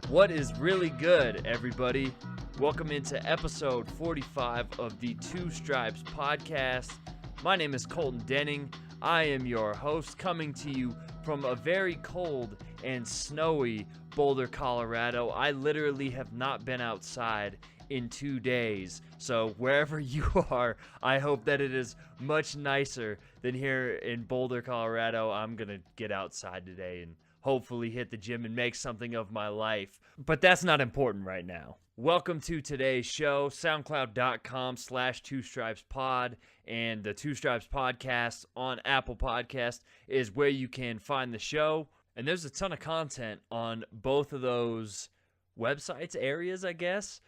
What is really good, everybody? Welcome into episode 45 of the Two Stripes podcast. My name is Colton Denning. I am your host, coming to you from a very cold and snowy Boulder, Colorado. I literally have not been outside in 2 days. So wherever you are, I hope that it is much nicer than here in Boulder, Colorado. I'm going to get outside today and hopefully hit the gym and make something of my life. But that's not important right now. Welcome to today's show, soundcloud.com/2stripespod, and the Two Stripes podcast on Apple Podcast is where you can find the show. And there's a ton of content on both of those websites, areas, I guess,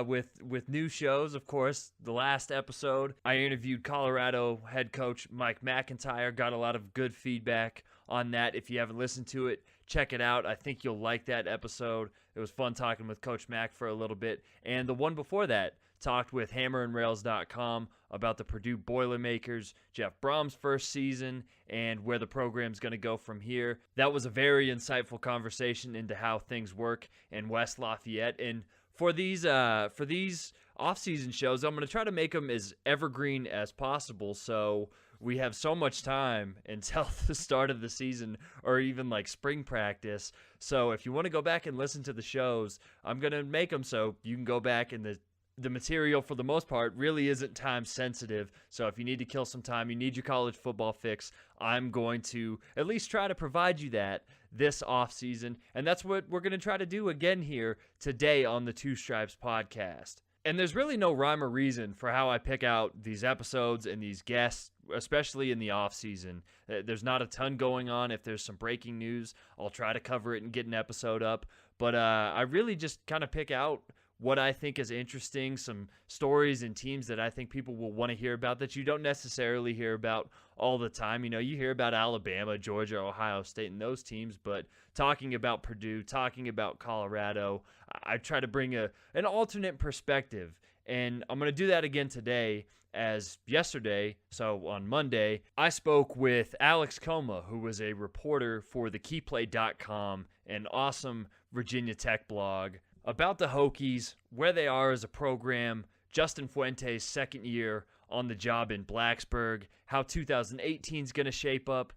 with new shows. Of course, the last episode, I interviewed Colorado head coach Mike McIntyre, got a lot of good feedback on that. If you haven't listened to it, check it out. I think you'll like that episode. It was fun talking with Coach Mac for a little bit. And the one before that, talked with hammerandrails.com about the Purdue Boilermakers, Jeff Brom's first season, and where the program's going to go from here. That was a very insightful conversation into how things work in West Lafayette. And for these off-season shows, I'm going to try to make them as evergreen as possible, so we have so much time until the start of the season or even like spring practice. So if you want to go back and listen to the shows, I'm going to make them so you can go back, and the material for the most part really isn't time sensitive. So if you need to kill some time, you need your college football fix, I'm going to at least try to provide you that this off season. And that's what we're going to try to do again here today on the Two Stripes podcast. And there's really no rhyme or reason for how I pick out these episodes and these guests, especially in the off season. There's not a ton going on. If there's some breaking news, I'll try to cover it and get an episode up. But I really just kind of pick out what I think is interesting, some stories and teams that I think people will want to hear about that you don't necessarily hear about all the time. You know, you hear about Alabama, Georgia, Ohio State, and those teams, but talking about Purdue, talking about Colorado, I try to bring an alternate perspective. And I'm going to do that again today, as yesterday, so on Monday, I spoke with Alex Koma, who was a reporter for the KeyPlay.com, an awesome Virginia Tech blog, about the Hokies, where they are as a program, Justin Fuente's second year on the job in Blacksburg, how 2018 is going to shape up.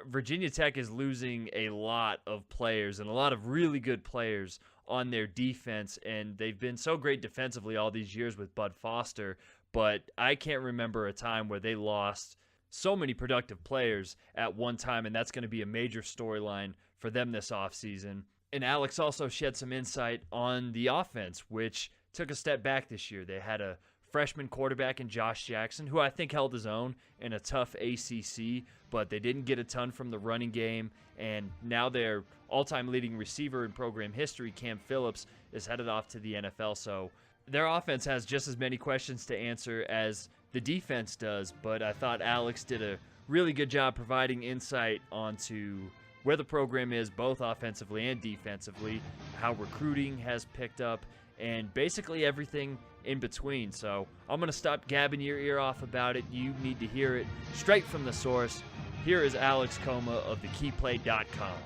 Virginia Tech is losing a lot of players and a lot of really good players on their defense, and they've been so great defensively all these years with Bud Foster, but I can't remember a time where they lost so many productive players at one time, and that's going to be a major storyline for them this offseason. And Alex also shed some insight on the offense, which took a step back this year. They had a freshman quarterback in Josh Jackson, who I think held his own in a tough ACC, but they didn't get a ton from the running game. And now their all-time leading receiver in program history, Cam Phillips, is headed off to the NFL. So their offense has just as many questions to answer as the defense does. But I thought Alex did a really good job providing insight onto where the program is, both offensively and defensively, how recruiting has picked up, and basically everything in between. So I'm going to stop gabbing your ear off about it. You need to hear it straight from the source. Here is Alex Koma of the KeyPlay.com.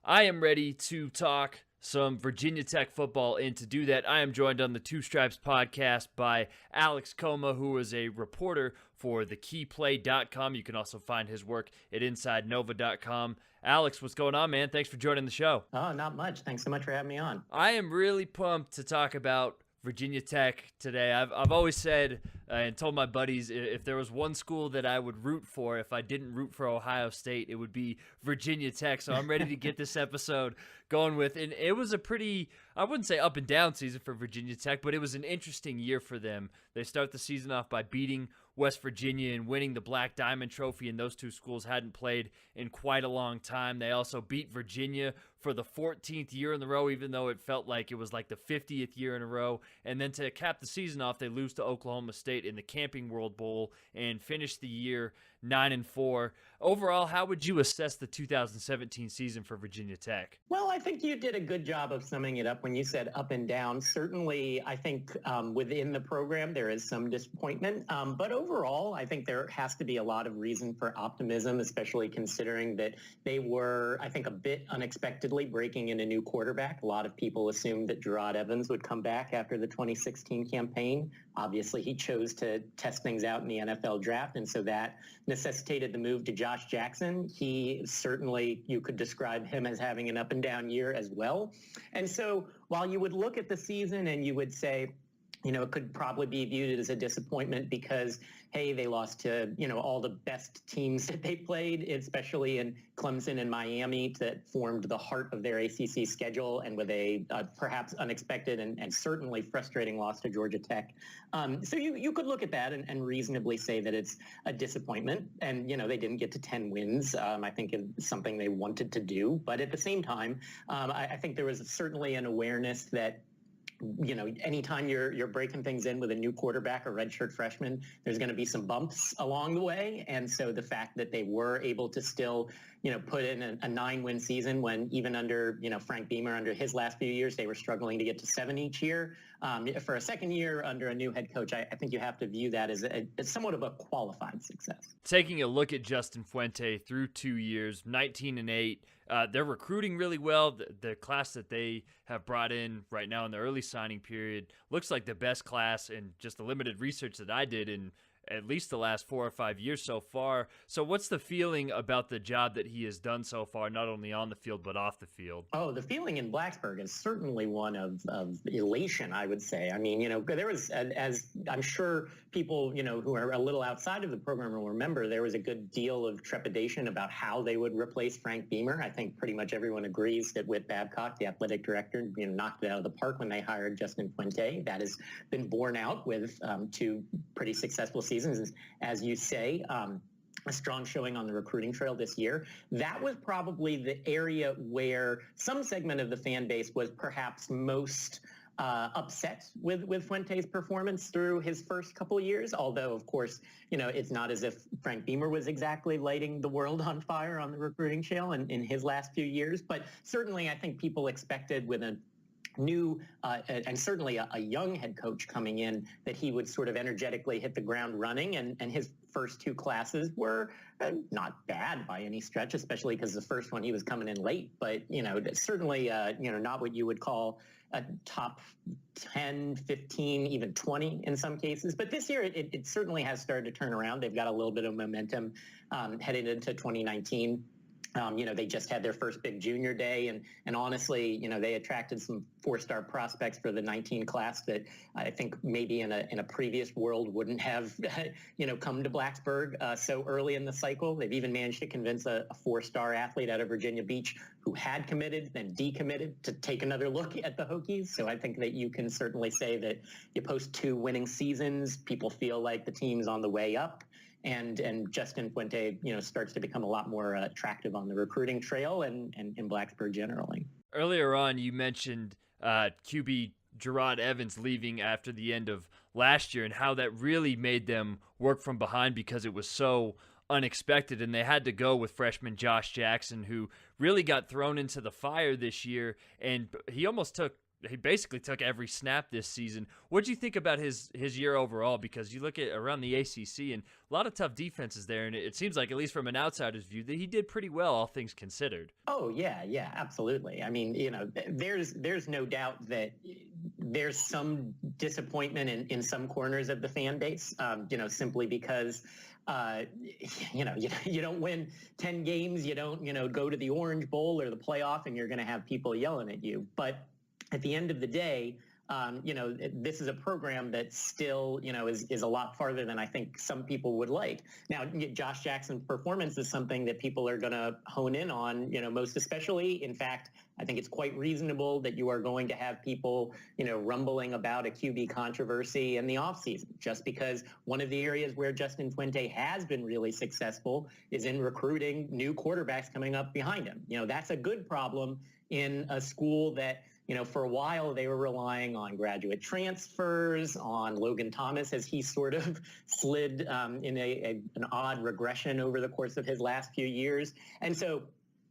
I am ready to talk some Virginia Tech football, and to do that, I am joined on the Two Stripes podcast by Alex Koma, who is a reporter for the KeyPlay.com. You can also find his work at InsideNova.com. Alex, what's going on, man? Thanks for joining the show. Oh, not much. Thanks so much for having me on. I am really pumped to talk about Virginia Tech today. I've always said and told my buddies, if there was one school that I would root for if I didn't root for Ohio State, it would be Virginia Tech. So I'm ready to get this episode going with. And it was a pretty, I wouldn't say up and down season for Virginia Tech, but it was an interesting year for them. They start the season off by beating West Virginia and winning the Black Diamond Trophy, and those two schools hadn't played in quite a long time. They also beat Virginia for the 14th year in a row, even though it felt like it was like the 50th year in a row. And then to cap the season off, they lose to Oklahoma State in the Camping World Bowl and finish the year 9-4. Overall, how would you assess the 2017 season for Virginia Tech? Well, I think you did a good job of summing it up when you said up and down. Certainly, I think within the program, there is some disappointment. But overall, I think there has to be a lot of reason for optimism, especially considering that they were, I think, a bit unexpectedly breaking in a new quarterback. A lot of people assumed that Gerard Evans would come back after the 2016 campaign. Obviously, he chose to test things out in the NFL draft, and so that necessitated the move to Josh Jackson. He certainly, you could describe him as having an up and down year as well. And so while you would look at the season and you would say, it could probably be viewed as a disappointment because, hey, they lost to, all the best teams that they played, especially in Clemson and Miami that formed the heart of their ACC schedule, and with a perhaps unexpected and certainly frustrating loss to Georgia Tech. So you could look at that and reasonably say that it's a disappointment. And, they didn't get to 10 wins. I think it's something they wanted to do. But at the same time, I think there was certainly an awareness that anytime you're breaking things in with a new quarterback, a redshirt freshman, there's going to be some bumps along the way. And so the fact that they were able to still, put in a 9-win season when even under, Frank Beamer, under his last few years, they were struggling to get to 7 each year. For a second year under a new head coach, I think you have to view that as somewhat of a qualified success. Taking a look at Justin Fuente through 2 years, 19-8, they're recruiting really well. The class that they have brought in right now in the early signing period looks like the best class in just the limited research that I did in at least the last 4 or 5 years so far. So what's the feeling about the job that he has done so far, not only on the field but off the field? Oh, the feeling in Blacksburg is certainly one of elation, I would say. I mean, there was, as I'm sure people, who are a little outside of the program will remember, there was a good deal of trepidation about how they would replace Frank Beamer. I think pretty much everyone agrees that Whit Babcock, the athletic director, knocked it out of the park when they hired Justin Fuente. That has been borne out with 2 pretty successful seasons, as you say. A strong showing on the recruiting trail this year. That was probably the area where some segment of the fan base was perhaps most upset with Fuente's performance through his first couple years. Although, of course, it's not as if Frank Beamer was exactly lighting the world on fire on the recruiting trail in his last few years. But certainly, I think people expected with a new and certainly a young head coach coming in that he would sort of energetically hit the ground running, and his first 2 classes were not bad by any stretch, especially because the first one he was coming in late, but certainly not what you would call a top 10, 15, even 20 in some cases. But this year it certainly has started to turn around. They've got a little bit of momentum headed into 2019. They just had their first big junior day, and honestly, they attracted some 4-star prospects for the 19 class that I think maybe in a previous world wouldn't have, come to Blacksburg so early in the cycle. They've even managed to convince a 4-star athlete out of Virginia Beach who had committed, then decommitted, to take another look at the Hokies. So I think that you can certainly say that you post 2 winning seasons, people feel like the team's on the way up. And Justin Fuente, starts to become a lot more attractive on the recruiting trail and in Blacksburg generally. Earlier on, you mentioned QB Gerard Evans leaving after the end of last year and how that really made them work from behind because it was so unexpected, and they had to go with freshman Josh Jackson, who really got thrown into the fire this year, and he basically took every snap this season. What do you think about his year overall? Because you look at around the ACC and a lot of tough defenses there, and it seems like, at least from an outsider's view, that he did pretty well, all things considered. Oh, yeah, absolutely. I mean, there's no doubt that there's some disappointment in some corners of the fan base, simply because you don't win 10 games, you don't, go to the Orange Bowl or the playoff, and you're going to have people yelling at you. But at the end of the day, this is a program that still, is a lot farther than I think some people would like. Now, Josh Jackson's performance is something that people are going to hone in on, most especially. In fact, I think it's quite reasonable that you are going to have people, rumbling about a QB controversy in the offseason, just because one of the areas where Justin Fuente has been really successful is in recruiting new quarterbacks coming up behind him. That's a good problem in a school that, for a while they were relying on graduate transfers, on Logan Thomas as he sort of slid in an odd regression over the course of his last few years. And so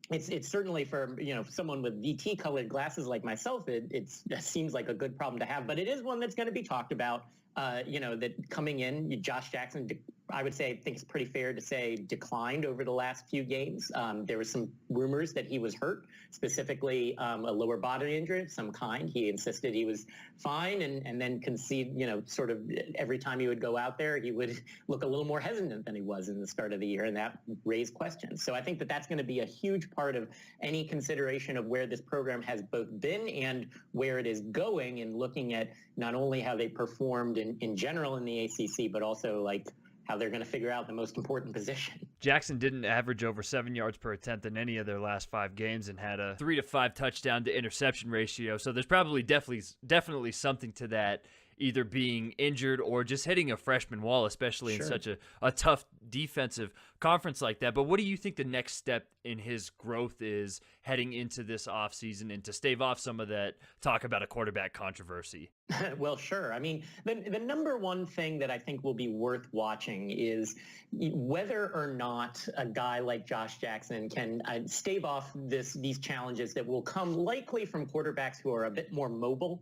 it's certainly for, someone with VT colored glasses like myself, it seems like a good problem to have, but it is one that's going to be talked about. That coming in, Josh Jackson, I would say, I think it's pretty fair to say, declined over the last few games. There were some rumors that he was hurt, specifically a lower body injury of some kind. He insisted he was fine and then concede, sort of every time he would go out there, he would look a little more hesitant than he was in the start of the year, and that raised questions. So I think that that's going to be a huge part of any consideration of where this program has both been and where it is going, and looking at not only how they performed in general in the ACC, but also like how they're going to figure out the most important position. Jackson didn't average over 7 yards per attempt in any of their last 5 games and had a 3 to 5 touchdown to interception ratio. So there's probably definitely something to that, either being injured or just hitting a freshman wall, especially in such a tough defensive conference like that. But what do you think the next step in his growth is heading into this offseason, and to stave off some of that talk about a quarterback controversy? Well, sure. I mean, the number one thing that I think will be worth watching is whether or not a guy like Josh Jackson can stave off these challenges that will come likely from quarterbacks who are a bit more mobile.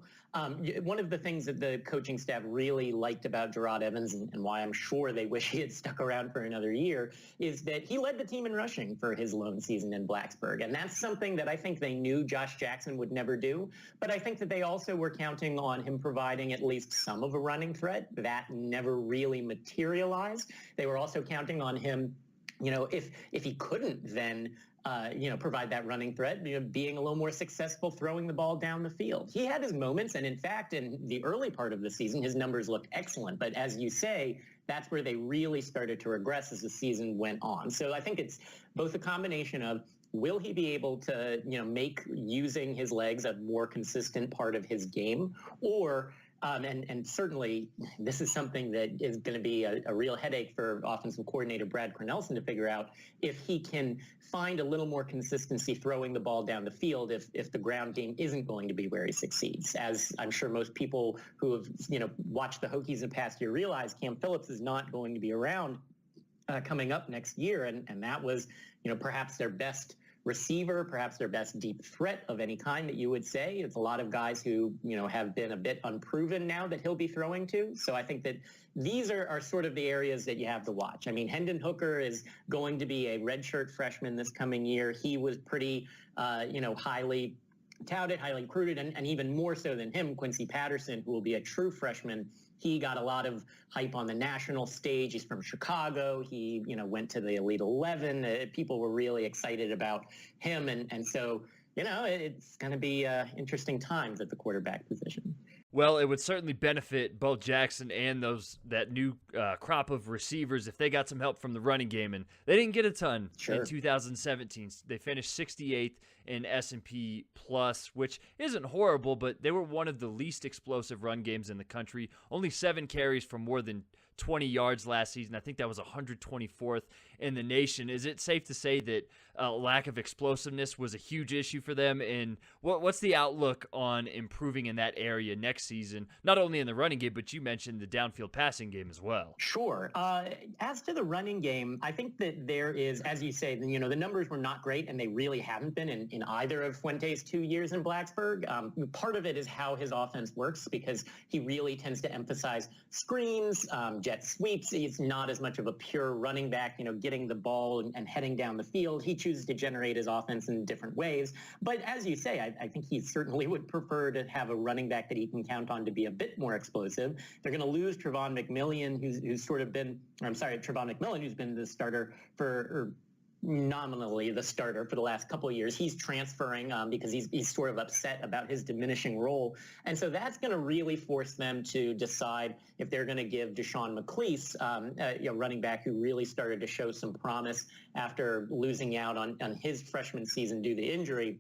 One of the things that the coaching staff really liked about Gerard Evans, and why I'm sure they wish he had stuck around for another year, is that he led the team in rushing for his lone season in Blacksburg. And that's something that I think they knew Josh Jackson would never do. But I think that they also were counting on him providing at least some of a running threat. That never really materialized. They were also counting on him, if he couldn't then provide that running threat, being a little more successful throwing the ball down the field. He had his moments, and in fact, in the early part of the season, his numbers looked excellent. But as you say, that's where they really started to regress as the season went on. So I think it's both a combination of, will he be able to, make using his legs a more consistent part of his game, or and certainly this is something that is going to be a real headache for offensive coordinator Brad Cornelsen to figure out, if he can find a little more consistency throwing the ball down the field if the ground game isn't going to be where he succeeds. As I'm sure most people who have, watched the Hokies in the past year realize, Cam Phillips is not going to be around coming up next year. And that was, perhaps their best receiver, perhaps their best deep threat of any kind that you would say. It's a lot of guys who, have been a bit unproven now that he'll be throwing to. So I think that these are sort of the areas that you have to watch. I mean, Hendon Hooker is going to be a redshirt freshman this coming year. He was pretty, highly touted, highly recruited, and even more so than him, Quincy Patterson, who will be a true freshman. He got a lot of hype on the national stage. He's from Chicago. He, went to the Elite 11. People were really excited about him. And so, it's going to be interesting times at the quarterback position. Well, it would certainly benefit both Jackson and that new crop of receivers if they got some help from the running game. And they didn't get a ton in 2017. They finished 68th in S&P Plus, which isn't horrible, but they were one of the least explosive run games in the country. Only 7 carries for more than 20 yards last season. I think that was 124th in the nation. Is it safe to say that lack of explosiveness was a huge issue for them? And what's the outlook on improving in that area next season, not only in the running game, but you mentioned the downfield passing game as well? Sure. As to the running game, I think that there is, as you say, the numbers were not great, and they really haven't been in either of Fuente's 2 years in Blacksburg. Part of it is how his offense works, because he really tends to emphasize screens, jet sweeps. He's not as much of a pure running back, getting the ball and heading down the field. He chooses to generate his offense in different ways. But as you say, I think he certainly would prefer to have a running back that he can count on to be a bit more explosive. They're going to lose Trevon McMillan, Trevon McMillan, who's been the starter nominally the starter for the last couple of years. He's transferring because he's sort of upset about his diminishing role. And so that's going to really force them to decide if they're going to give Deshaun McClease, a running back who really started to show some promise after losing out on his freshman season due to injury,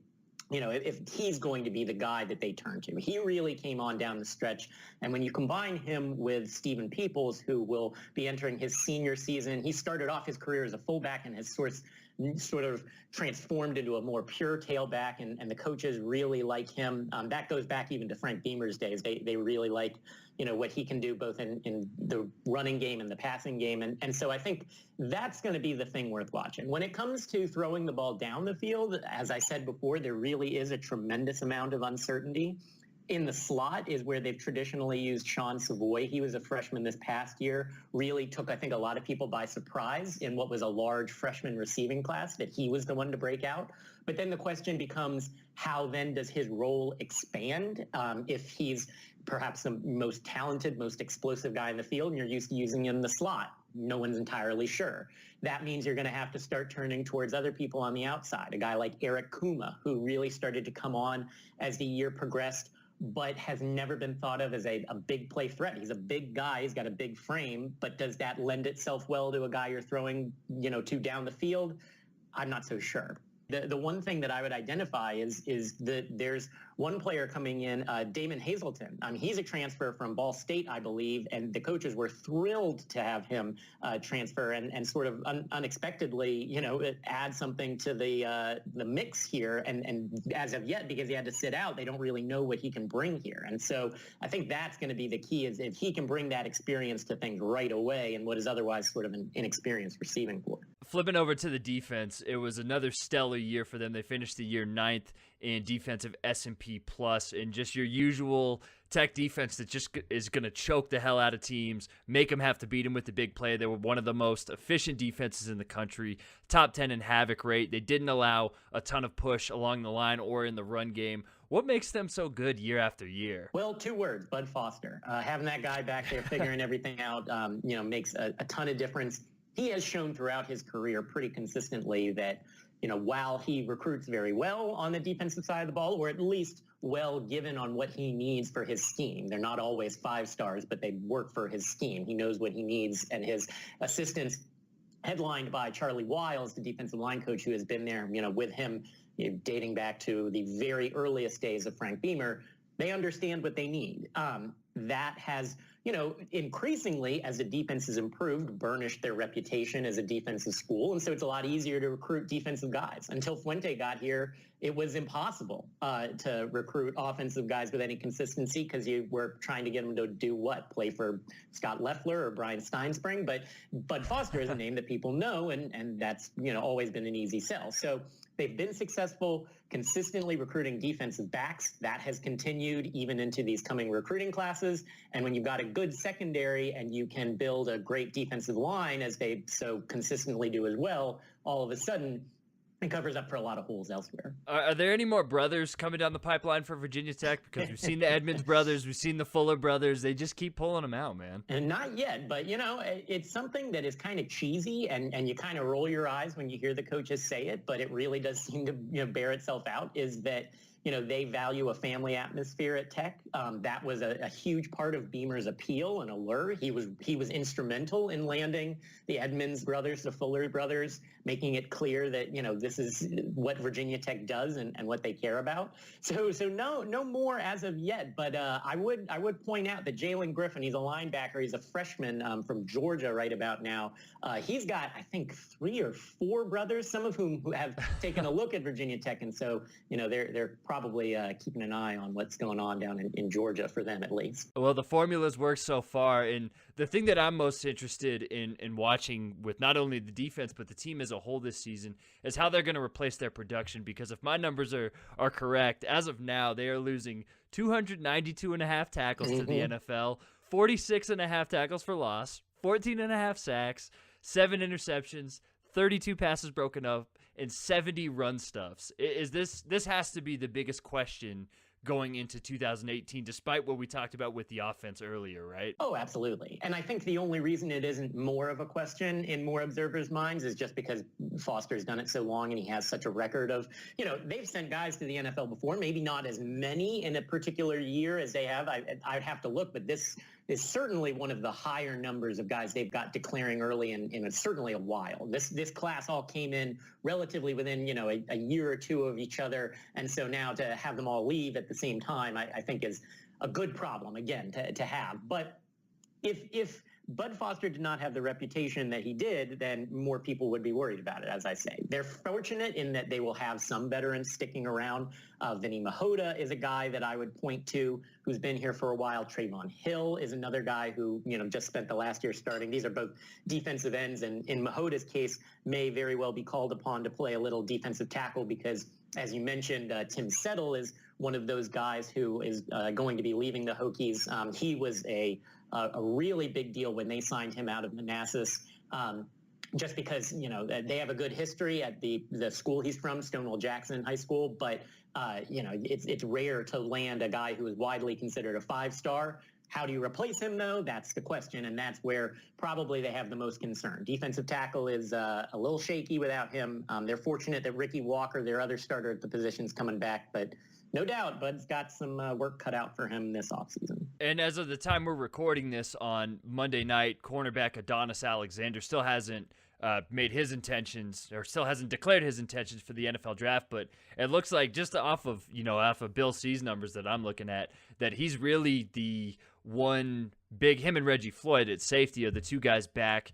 if he's going to be the guy that they turn to. He really came on down the stretch. And when you combine him with Stephen Peoples, who will be entering his senior season, he started off his career as a fullback and has sort of transformed into a more pure tailback, and the coaches really like him. That goes back even to Frank Beamer's days. They really like, what he can do both in the running game and the passing game. And so I think that's going to be the thing worth watching. When it comes to throwing the ball down the field, as I said before, there really is a tremendous amount of uncertainty. In the slot is where they've traditionally used Sean Savoy. He was a freshman this past year, really took, I think, a lot of people by surprise in what was a large freshman receiving class, that he was the one to break out. But then the question becomes, how then does his role expand? If he's perhaps the most talented, most explosive guy in the field, and you're used to using him in the slot, no one's entirely sure. That means you're going to have to start turning towards other people on the outside. A guy like Eric Koma, who really started to come on as the year progressed, but has never been thought of as a big play threat. He's a big guy. He's got a big frame, but does that lend itself well to a guy you're throwing, to down the field? I'm not so sure. The one thing that I would identify is that there's one player coming in, Damon Hazelton. He's a transfer from Ball State, I believe, and the coaches were thrilled to have him transfer and sort of unexpectedly, add something to the mix here. And as of yet, because he had to sit out, they don't really know what he can bring here. And so I think that's going to be the key, is if he can bring that experience to things right away in what is otherwise sort of an inexperienced receiving core. Flipping over to the defense, it was another stellar year for them. They finished the year 9th in defensive S&P plus, and just your usual Tech defense that just is going to choke the hell out of teams, make them have to beat them with the big play. They were one of the most efficient defenses in the country, top 10 in havoc rate. They didn't allow a ton of push along the line or in the run game. What makes them so good year after year? Well, 2 words: Bud Foster. Having that guy back there figuring everything out, makes a ton of difference. He has shown throughout his career pretty consistently that, while he recruits very well on the defensive side of the ball, or at least well given on what he needs for his scheme. They're not always 5 stars, but they work for his scheme. He knows what he needs, and his assistants, headlined by Charlie Wiles, the defensive line coach who has been there, with him, dating back to the very earliest days of Frank Beamer, they understand what they need. That has, increasingly, as the defense has improved, burnished their reputation as a defensive school. And so it's a lot easier to recruit defensive guys. Until Fuente got here, it was impossible to recruit offensive guys with any consistency, because you were trying to get them to do what? Play for Scott Loeffler or Brian Steinspring. But Bud Foster is a name that people know, and that's, always been an easy sell. So they've been successful consistently recruiting defensive backs. That has continued even into these coming recruiting classes. And when you've got a good secondary and you can build a great defensive line, as they so consistently do as well, all of a sudden it covers up for a lot of holes elsewhere. Are there any more brothers coming down the pipeline for Virginia Tech? Because we've seen the Edmonds brothers, we've seen the Fuller brothers. They just keep pulling them out, man. And not yet, but, it's something that is kind of cheesy, and you kind of roll your eyes when you hear the coaches say it, but it really does seem to, bear itself out, is that, they value a family atmosphere at Tech. That was a huge part of Beamer's appeal and allure. He was instrumental in landing the Edmonds brothers, the Fuller brothers, making it clear that, this is what Virginia Tech does and what they care about. So no more as of yet. But I would point out that Jalen Griffin, he's a linebacker. He's a freshman from Georgia right about now. He's got, I think, 3 or 4 brothers, some of whom have taken a look at Virginia Tech. And so, they're probably keeping an eye on what's going on down in Georgia, for them at least. Well, the formulas work so far, and the thing that I'm most interested in watching with not only the defense but the team as a whole this season is how they're going to replace their production, because if my numbers are correct, as of now, they are losing 292.5 tackles to the NFL, 46.5 tackles for loss, 14.5 sacks, 7 interceptions, 32 passes broken up, and 70 run stuffs. This has to be the biggest question going into 2018, despite what we talked about with the offense earlier, right? Oh, absolutely. And I think the only reason it isn't more of a question in more observers' minds is just because Foster's done it so long and he has such a record of, they've sent guys to the NFL before, maybe not as many in a particular year as they have. I'd have to look, but this is certainly one of the higher numbers of guys they've got declaring early in certainly a while. This class all came in relatively within, a year or 2 of each other. And so now to have them all leave at the same time, I think is a good problem, again, to have. But if Bud Foster did not have the reputation that he did, then more people would be worried about it, as I say. They're fortunate in that they will have some veterans sticking around. Vinny Mahota is a guy that I would point to who's been here for a while. Trayvon Hill is another guy who, just spent the last year starting. These are both defensive ends, and in Mahota's case, may very well be called upon to play a little defensive tackle because, as you mentioned, Tim Settle is one of those guys who is going to be leaving the Hokies. He was a really big deal when they signed him out of Manassas. Just because, they have a good history at the school he's from, Stonewall Jackson High School, but, it's rare to land a guy who is widely considered a 5-star. How do you replace him, though? That's the question, and that's where probably they have the most concern. Defensive tackle is a little shaky without him. They're fortunate that Ricky Walker, their other starter at the position, is coming back, but no doubt Bud's got some work cut out for him this offseason. And as of the time we're recording this on Monday night, cornerback Adonis Alexander still hasn't made his intentions, or still hasn't declared his intentions for the NFL draft, but it looks like just off of Bill C's numbers that I'm looking at, that he's really the one big, him and Reggie Floyd at safety are the two guys back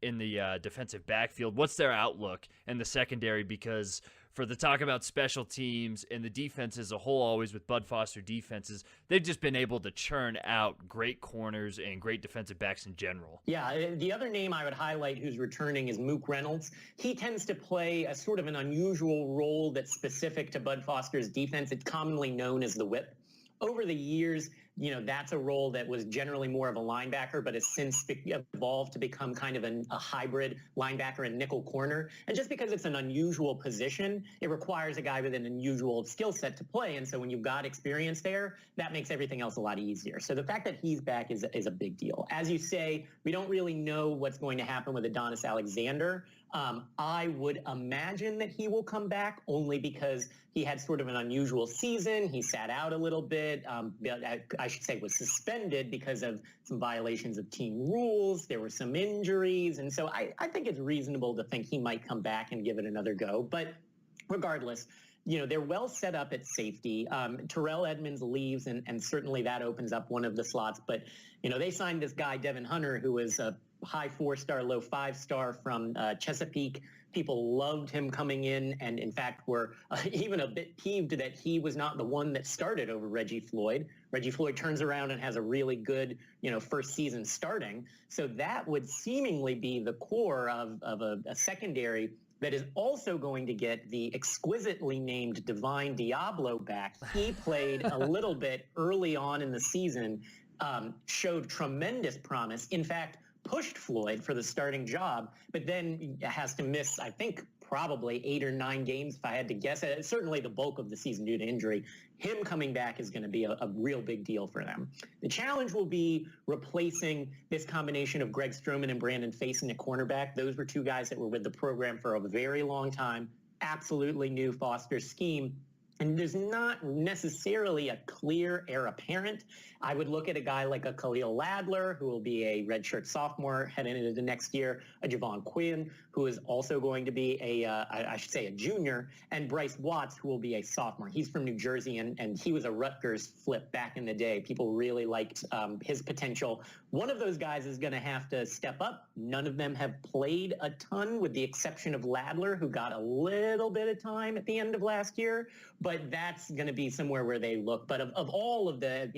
in the defensive backfield. What's their outlook in the secondary? Because for the talk about special teams and the defense as a whole, always with Bud Foster defenses, they've just been able to churn out great corners and great defensive backs in general. Yeah, the other name I would highlight who's returning is Mook Reynolds. He tends to play a sort of an unusual role that's specific to Bud Foster's defense. It's commonly known as the whip. Over the years, that's a role that was generally more of a linebacker, but has since evolved to become kind of a hybrid linebacker and nickel corner. And just because it's an unusual position, it requires a guy with an unusual skill set to play. And so when you've got experience there, that makes everything else a lot easier. So the fact that he's back is a big deal. As you say, we don't really know what's going to happen with Adonis Alexander. I would imagine that he will come back only because he had sort of an unusual season. He sat out a little bit. I should say was suspended because of some violations of team rules. There were some injuries. And so I think it's reasonable to think he might come back and give it another go. But regardless, they're well set up at safety. Terrell Edmonds leaves, and certainly that opens up one of the slots. But, they signed this guy, Devin Hunter, who was a high 4-star, low 5-star from Chesapeake. People loved him coming in, and in fact were even a bit peeved that he was not the one that started over Reggie Floyd. Reggie Floyd turns around and has a really good, first season starting. So that would seemingly be the core of a secondary that is also going to get the exquisitely named Divine Diablo back. He played a little bit early on in the season, showed tremendous promise. In fact, pushed Floyd for the starting job, but then has to miss, I think, probably 8 or 9 games, if I had to guess. Certainly the bulk of the season due to injury. Him coming back is going to be a real big deal for them. The challenge will be replacing this combination of Greg Stroman and Brandon Faison at cornerback. Those were two guys that were with the program for a very long time, absolutely knew Foster's scheme. And there's not necessarily a clear heir apparent. I would look at a guy like a Khalil Ladler, who will be a redshirt sophomore heading into the next year, a Javon Quinn, who is also going to be a junior, and Bryce Watts, who will be a sophomore. He's from New Jersey, and he was a Rutgers flip back in the day. People really liked his potential. One of those guys is going to have to step up. None of them have played a ton, with the exception of Ladler, who got a little bit of time at the end of last year. But that's going to be somewhere where they look. But of all of the,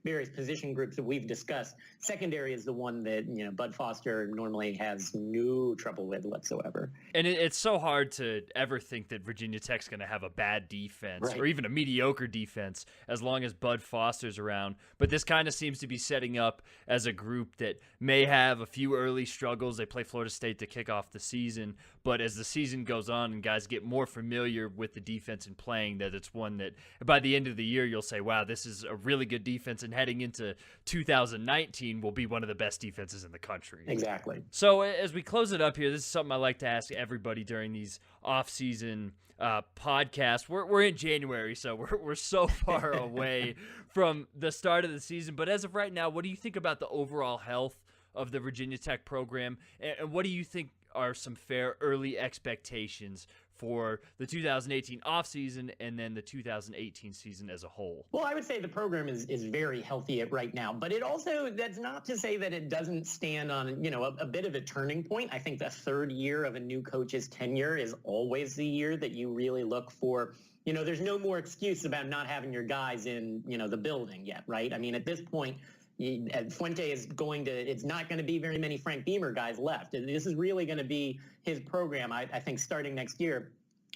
various position groups that we've discussed, secondary is the one that, Bud Foster normally has no trouble with whatsoever. And it's so hard to ever think that Virginia Tech's going to have a bad defense, right, or even a mediocre defense as long as Bud Foster's around. But this kind of seems to be setting up as a group that may have a few early struggles. They play Florida State to kick off the season. But as the season goes on and guys get more familiar with the defense and playing, that it's one that by the end of the year you'll say, wow, this is a really good defense, and heading into 2019 will be one of the best defenses in the country. Exactly. So as we close it up here, this is something I like to ask everybody during these off-season podcasts. We're in January, so we're so far away from the start of the season. But as of right now, what do you think about the overall health of the Virginia Tech program, and what do you think are some fair early expectations for the 2018 offseason and then the 2018 season as a whole? Well, I would say the program is very healthy right now, but it also, that's not to say that it doesn't stand on, a bit of a turning point. I think the third year of a new coach's tenure is always the year that you really look for, there's no more excuse about not having your guys in, the building yet, right? I mean, at this point, Fuente it's not going to be very many Frank Beamer guys left. This is really going to be his program, I think, starting next year.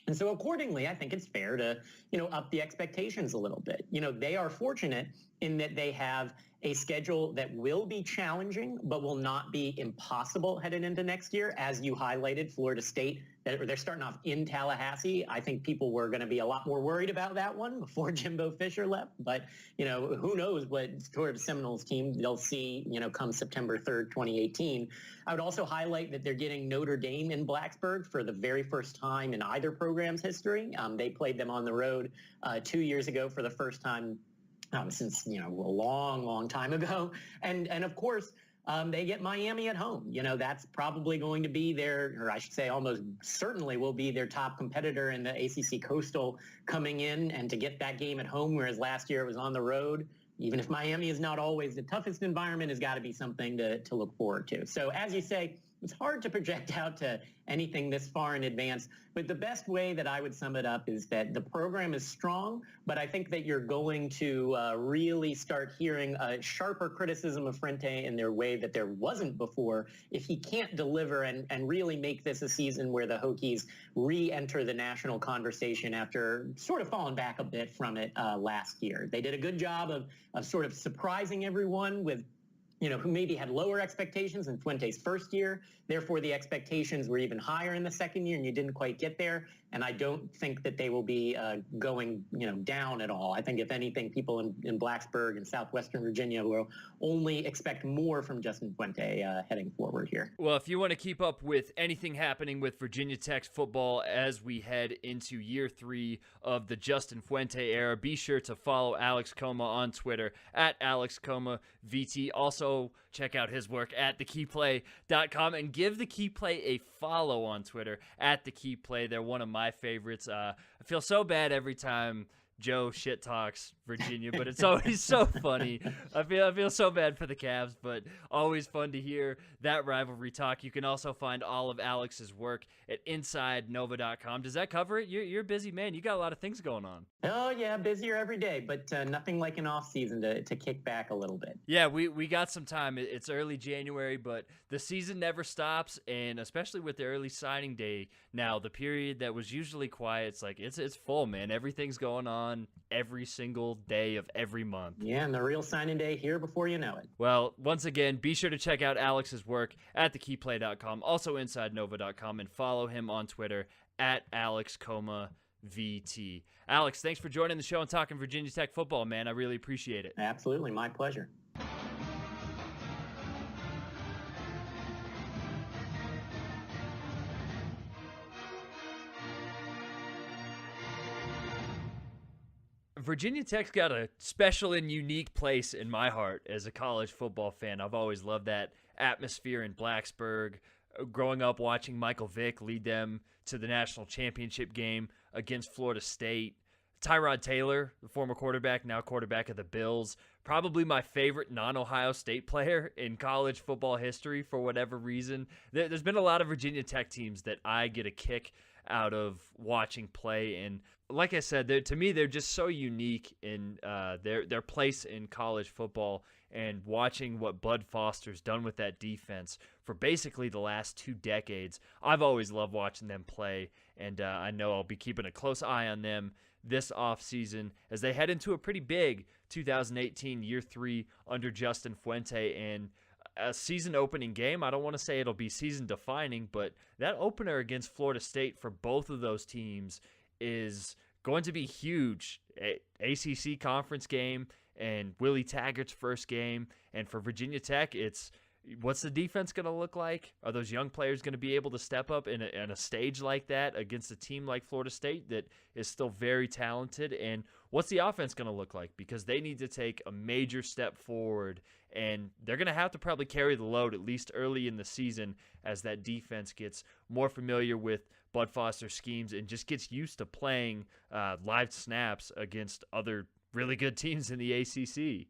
And so accordingly, I think it's fair to, up the expectations a little bit. They are fortunate in that they have a schedule that will be challenging, but will not be impossible headed into next year. As you highlighted, Florida State, they're starting off in Tallahassee. I think people were going to be a lot more worried about that one before Jimbo Fisher left. But, who knows what sort of Seminoles team they'll see, come September 3rd, 2018. I would also highlight that they're getting Notre Dame in Blacksburg for the very first time in either program's history. They played them on the road 2 years ago for the first time since, a long time ago. And of course, they get Miami at home. That's probably going to be or I should say almost certainly will be their top competitor in the ACC Coastal coming in, and to get that game at home, whereas last year it was on the road. Even if Miami is not always the toughest environment, has got to be something to look forward to. So as you say, it's hard to project out to anything this far in advance, but the best way that I would sum it up is that the program is strong, but I think that you're going to really start hearing a sharper criticism of Fuente in their way that there wasn't before if he can't deliver and really make this a season where the Hokies re-enter the national conversation after sort of falling back a bit from it last year. They did a good job of sort of surprising everyone with who maybe had lower expectations in Fuente's first year. Therefore, the expectations were even higher in the second year, and you didn't quite get there. And I don't think that they will be going, down at all. I think, if anything, people in Blacksburg and southwestern Virginia will only expect more from Justin Fuente heading forward here. Well, if you want to keep up with anything happening with Virginia Tech's football as we head into year 3 of the Justin Fuente era, be sure to follow Alex Koma on Twitter at AlexKomaVT. Also, check out his work at thekeyplay.com and give The Key Play a follow on Twitter at thekeyplay. They're one of my favorites. I feel so bad every time Joe shit talks Virginia, but it's always so funny. I feel so bad for the Cavs, but always fun to hear that rivalry talk. You can also find all of Alex's work at InsideNova.com. Does that cover it? You're a busy man. You got a lot of things going on. Oh yeah, busier every day, but nothing like an off season to kick back a little bit. Yeah, we got some time. It's early January, but the season never stops, and especially with the early signing day now, the period that was usually quiet, it's full, man. Everything's going on every single day of every month. Yeah, and the real signing day here before you know it. Well, once again, be sure to check out Alex's work at thekeyplay.com, also InsideNova.com, and follow him on Twitter at AlexKomaVT. Alex, thanks for joining the show and talking Virginia Tech football, man. I really appreciate it. Absolutely, my pleasure. Virginia Tech's got a special and unique place in my heart as a college football fan. I've always loved that atmosphere in Blacksburg. Growing up watching Michael Vick lead them to the national championship game against Florida State. Tyrod Taylor, the former quarterback, now quarterback of the Bills, probably my favorite non-Ohio State player in college football history for whatever reason. There's been a lot of Virginia Tech teams that I get a kick out of watching play, and like I said, to me, they're just so unique in their place in college football, and watching what Bud Foster's done with that defense for basically the last 2 decades. I've always loved watching them play, and I know I'll be keeping a close eye on them this offseason as they head into a pretty big 2018 year 3 under Justin Fuente, and a season opening game. I don't want to say it'll be season defining, but that opener against Florida State for both of those teams is going to be huge. ACC conference game and Willie Taggart's first game, and for Virginia Tech, it's What's the defense going to look like? Are those young players going to be able to step up in a stage like that against a team like Florida State that is still very talented? And what's the offense going to look like? Because they need to take a major step forward, and they're going to have to probably carry the load at least early in the season as that defense gets more familiar with Bud Foster's schemes and just gets used to playing live snaps against other really good teams in the ACC.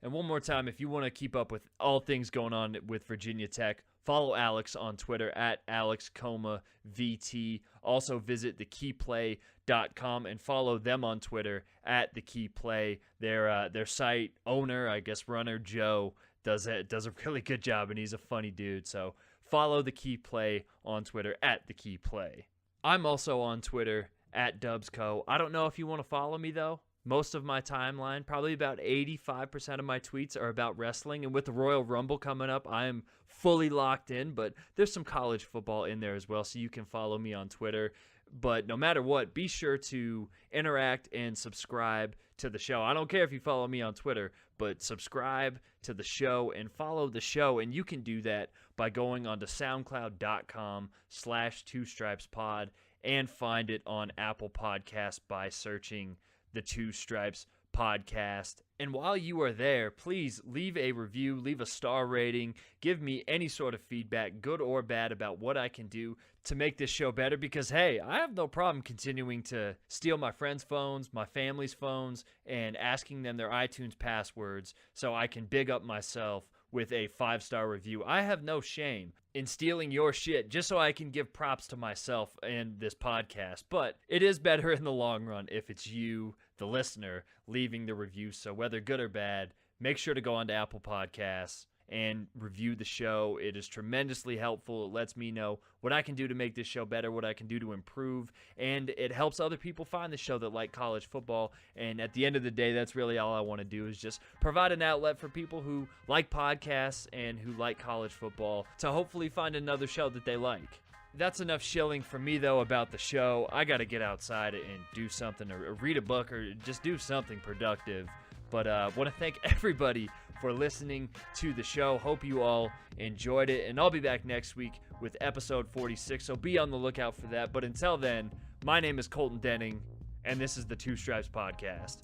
And one more time, if you want to keep up with all things going on with Virginia Tech, follow Alex on Twitter at AlexComaVT. Also visit thekeyplay.com and follow them on Twitter at thekeyplay. Their site owner, I guess runner, Joe, does a really good job, and he's a funny dude. So follow The Key Play on Twitter at thekeyplay. I'm also on Twitter at DubsCo. I don't know if you want to follow me, though. Most of my timeline, probably about 85% of my tweets are about wrestling. And with the Royal Rumble coming up, I am fully locked in. But there's some college football in there as well, so you can follow me on Twitter. But no matter what, be sure to interact and subscribe to the show. I don't care if you follow me on Twitter, but subscribe to the show and follow the show. And you can do that by going onto soundcloud.com/2stripespod and find it on Apple Podcasts by searching the Two Stripes Podcast. And while you are there, please leave a review, leave a star rating, give me any sort of feedback, good or bad, about what I can do to make this show better, because hey, I have no problem continuing to steal my friends' phones, my family's phones, and asking them their iTunes passwords so I can big up myself with a 5-star review. I have no shame in stealing your shit just so I can give props to myself and this podcast. But it is better in the long run if it's you, the listener, leaving the review. So whether good or bad, make sure to go onto Apple Podcasts and review the show. It is tremendously helpful. It lets me know what I can do to make this show better, what I can do to improve, and it helps other people find the show that like college football. And at the end of the day, that's really all I want to do, is just provide an outlet for people who like podcasts and who like college football to hopefully find another show that they like. That's enough shilling for me, though, about the show. I got to get outside and do something, or read a book, or just do something productive. But I want to thank everybody for listening to the show. Hope you all enjoyed it. And I'll be back next week with episode 46, so be on the lookout for that. But until then, my name is Colton Denning, and this is the Two Stripes Podcast.